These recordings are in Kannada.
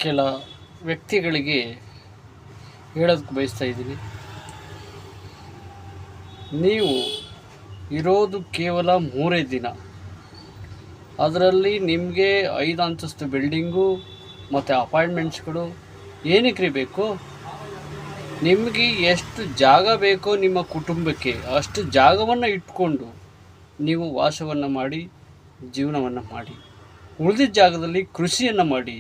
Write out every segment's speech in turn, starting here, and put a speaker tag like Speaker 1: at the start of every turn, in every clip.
Speaker 1: ಕೆಲ ವ್ಯಕ್ತಿಗಳಿಗೆ ಹೇಳೋದಕ್ಕೆ ಬಯಸ್ತಾ ಇದ್ದೀನಿ. ನೀವು ಇರೋದು ಕೇವಲ 3 ದಿನ, ಅದರಲ್ಲಿ ನಿಮಗೆ 5 ಅಂತಸ್ತು ಬಿಲ್ಡಿಂಗು ಮತ್ತು ಅಪಾರ್ಟ್ಮೆಂಟ್ಸ್ಗಳು ಏನಕ್ಕೆ ಬೇಕು? ನಿಮಗೆ ಎಷ್ಟು ಜಾಗ ಬೇಕೋ ನಿಮ್ಮ ಕುಟುಂಬಕ್ಕೆ ಅಷ್ಟು ಜಾಗವನ್ನು ಇಟ್ಕೊಂಡು ನೀವು ವಾಸವನ್ನು ಮಾಡಿ ಜೀವನವನ್ನು ಮಾಡಿ. ಉಳಿದಿದ್ದ ಜಾಗದಲ್ಲಿ ಕೃಷಿಯನ್ನು ಮಾಡಿ.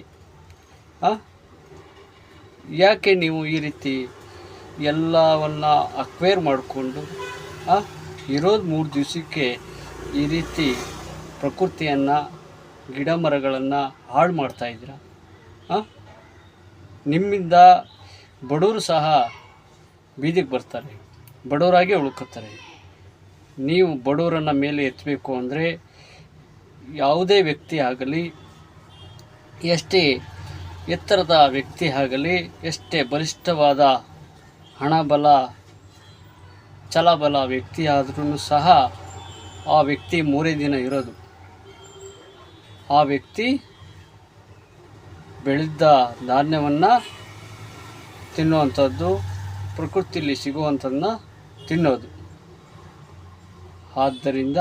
Speaker 1: ಯಾಕೆ ನೀವು ಈ ರೀತಿ ಎಲ್ಲವನ್ನು ಅಕ್ವೈರ್ ಮಾಡಿಕೊಂಡು ಇರೋದು 3 ದಿವಸಕ್ಕೆ ಈ ರೀತಿ ಪ್ರಕೃತಿಯನ್ನು, ಗಿಡ ಮರಗಳನ್ನು ಹಾಳು ಮಾಡ್ತಾಯಿದ್ದೀರಾ? ನಿಮ್ಮಿಂದ ಬಡವರು ಸಹ ಬೀದಿಗೆ ಬರ್ತಾರೆ, ಬಡವರಾಗಿ ಉಳ್ಕೋತಾರೆ. ನೀವು ಬಡವರನ್ನು ಮೇಲೆ ಎತ್ತಬೇಕು ಅಂದರೆ ಯಾವುದೇ ವ್ಯಕ್ತಿ ಆಗಲಿ, ಎಷ್ಟೇ ಎತ್ತರದ ವ್ಯಕ್ತಿ ಆಗಲಿ, ಎಷ್ಟೇ ಬಲಿಷ್ಠವಾದ ಹಣಬಲ ಛಲಬಲ ವ್ಯಕ್ತಿ ಆದ್ರೂ ಸಹ ಆ ವ್ಯಕ್ತಿ 3 ದಿನ ಇರೋದು. ಆ ವ್ಯಕ್ತಿ ಬೆಳೆದ ಧಾನ್ಯವನ್ನು ತಿನ್ನುವಂಥದ್ದು, ಪ್ರಕೃತಿಯಲ್ಲಿ ಸಿಗುವಂಥದ್ದನ್ನ ತಿನ್ನೋದು. ಆದ್ದರಿಂದ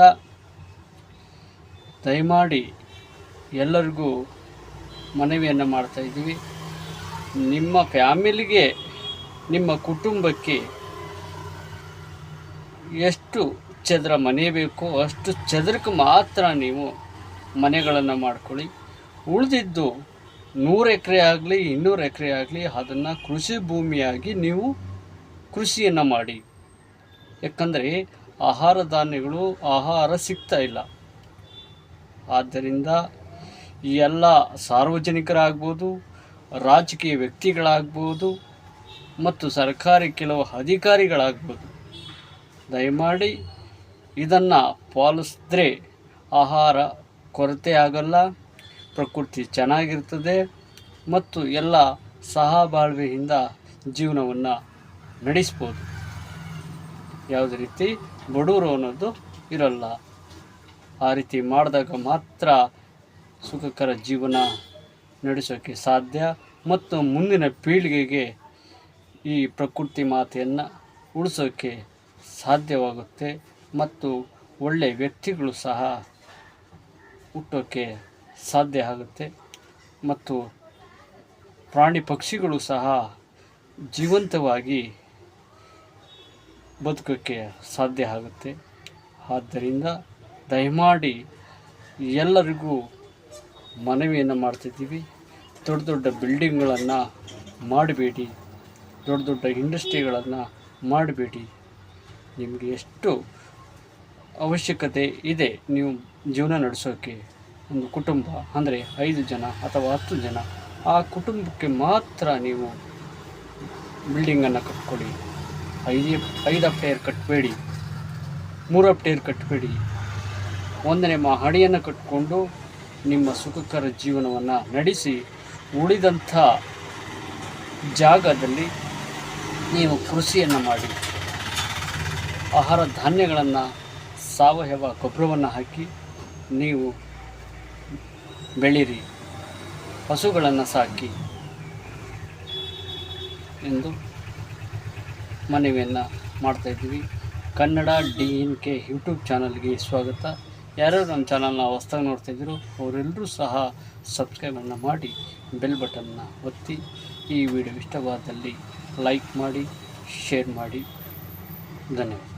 Speaker 1: ದಯಮಾಡಿ ಎಲ್ಲರಿಗೂ ಮನವಿಯನ್ನು ಮಾಡ್ತಾಯಿದ್ದೀವಿ. ನಿಮ್ಮ ಫ್ಯಾಮಿಲಿಗೆ, ನಿಮ್ಮ ಕುಟುಂಬಕ್ಕೆ ಎಷ್ಟು ಚದರ ಮನೆ ಬೇಕೋ ಅಷ್ಟು ಚದರಕ್ಕೆ ಮಾತ್ರ ನೀವು ಮನೆಗಳನ್ನು ಮಾಡ್ಕೊಳ್ಳಿ. ಉಳಿದಿದ್ದು 100 ಎಕರೆ ಆಗಲಿ 200 ಎಕರೆ ಆಗಲಿ ಅದನ್ನು ಕೃಷಿ ಭೂಮಿಯಾಗಿ ನೀವು ಕೃಷಿಯನ್ನು ಮಾಡಿ. ಯಾಕಂದರೆ ಆಹಾರ ಧಾನ್ಯಗಳು ಸಿಗ್ತಾ ಇಲ್ಲ. ಆದ್ದರಿಂದ ಈ ಎಲ್ಲ ಸಾರ್ವಜನಿಕರಾಗ್ಬೋದು, ರಾಜಕೀಯ ವ್ಯಕ್ತಿಗಳಾಗ್ಬೋದು ಮತ್ತು ಸರ್ಕಾರಿ ಕೆಲವು ಅಧಿಕಾರಿಗಳಾಗ್ಬೋದು, ದಯಮಾಡಿ ಇದನ್ನು ಪಾಲಿಸಿದ್ರೆ ಆಹಾರ ಕೊರತೆ ಆಗಲ್ಲ, ಪ್ರಕೃತಿ ಚೆನ್ನಾಗಿರ್ತದೆ ಮತ್ತು ಎಲ್ಲ ಸಹಬಾಳ್ವೆಯಿಂದ ಜೀವನವನ್ನು ನಡೆಸ್ಬೋದು. ಯಾವುದೇ ರೀತಿ ಬಡವರು ಅನ್ನೋದು ಇರಲ್ಲ. ಆ ರೀತಿ ಮಾಡಿದಾಗ ಮಾತ್ರ ಸುಖಕರ ಜೀವನ ನಡೆಸೋಕ್ಕೆ ಸಾಧ್ಯ ಮತ್ತು ಮುಂದಿನ ಪೀಳಿಗೆಗೆ ಈ ಪ್ರಕೃತಿ ಮಾತೆಯನ್ನು ಉಳಿಸೋಕ್ಕೆ ಸಾಧ್ಯವಾಗುತ್ತೆ ಮತ್ತು ಒಳ್ಳೆಯ ವ್ಯಕ್ತಿಗಳು ಸಹ ಹುಟ್ಟೋಕ್ಕೆ ಸಾಧ್ಯ ಆಗುತ್ತೆ ಮತ್ತು ಪ್ರಾಣಿ ಪಕ್ಷಿಗಳು ಸಹ ಜೀವಂತವಾಗಿ ಬದುಕೋಕ್ಕೆ ಸಾಧ್ಯ ಆಗುತ್ತೆ. ಆದ್ದರಿಂದ ದಯಮಾಡಿ ಎಲ್ಲರಿಗೂ ಮನವಿಯನ್ನು ಮಾಡ್ತಿದ್ದೀವಿ. ದೊಡ್ಡ ದೊಡ್ಡ ಬಿಲ್ಡಿಂಗ್ಗಳನ್ನು ಮಾಡಬೇಡಿ, ದೊಡ್ಡ ದೊಡ್ಡ ಇಂಡಸ್ಟ್ರಿಗಳನ್ನು ಮಾಡಬೇಡಿ. ನಿಮಗೆ ಎಷ್ಟು ಅವಶ್ಯಕತೆ ಇದೆ ನೀವು ಜೀವನ ನಡೆಸೋಕ್ಕೆ, ಒಂದು ಕುಟುಂಬ ಅಂದರೆ 5 ಜನ ಅಥವಾ 10 ಜನ, ಆ ಕುಟುಂಬಕ್ಕೆ ಮಾತ್ರ ನೀವು ಬಿಲ್ಡಿಂಗನ್ನು ಕಟ್ಕೊಳ್ಳಿ. 5 ಅಪ್ಟೇರ್ ಕಟ್ಟಬೇಡಿ, 3 ಅಪ್ಟೇರ್ ಕಟ್ಟಬೇಡಿ. 1ನೇ ಮಹಡಿಯನ್ನು ಕಟ್ಟಿಕೊಂಡು ನಿಮ್ಮ ಸುಖಕರ ಜೀವನವನ್ನು ನಡೆಸಿ. ಉಳಿದಂಥ ಜಾಗದಲ್ಲಿ ನೀವು ಕೃಷಿಯನ್ನು ಮಾಡಿ, ಆಹಾರ ಧಾನ್ಯಗಳನ್ನು, ಸಾವಯವ ಗೊಬ್ಬರವನ್ನು ಹಾಕಿ ನೀವು ಬೆಳೀರಿ, ಹಸುಗಳನ್ನು ಸಾಕಿ ಎಂದು ಮನವಿಯನ್ನು ಮಾಡ್ತಾಯಿದ್ದೀವಿ. ಕನ್ನಡ DNK ಯೂಟ್ಯೂಬ್ ಚಾನಲ್ಗೆ ಸ್ವಾಗತ. ಯಾರ್ಯಾರು ನಮ್ಮ ಚಾನಲ್ನ ಹೊಸ್ದಾಗಿ ನೋಡ್ತಾಯಿದ್ರು ಅವರೆಲ್ಲರೂ ಸಹ ಸಬ್ಸ್ಕ್ರೈಬನ್ನು ಮಾಡಿ ಬೆಲ್ ಬಟನ್ನ ಒತ್ತಿ. ಈ ವಿಡಿಯೋ ಇಷ್ಟವಾದಲ್ಲಿ ಲೈಕ್ ಮಾಡಿ, ಶೇರ್ ಮಾಡಿ. ಧನ್ಯವಾದ.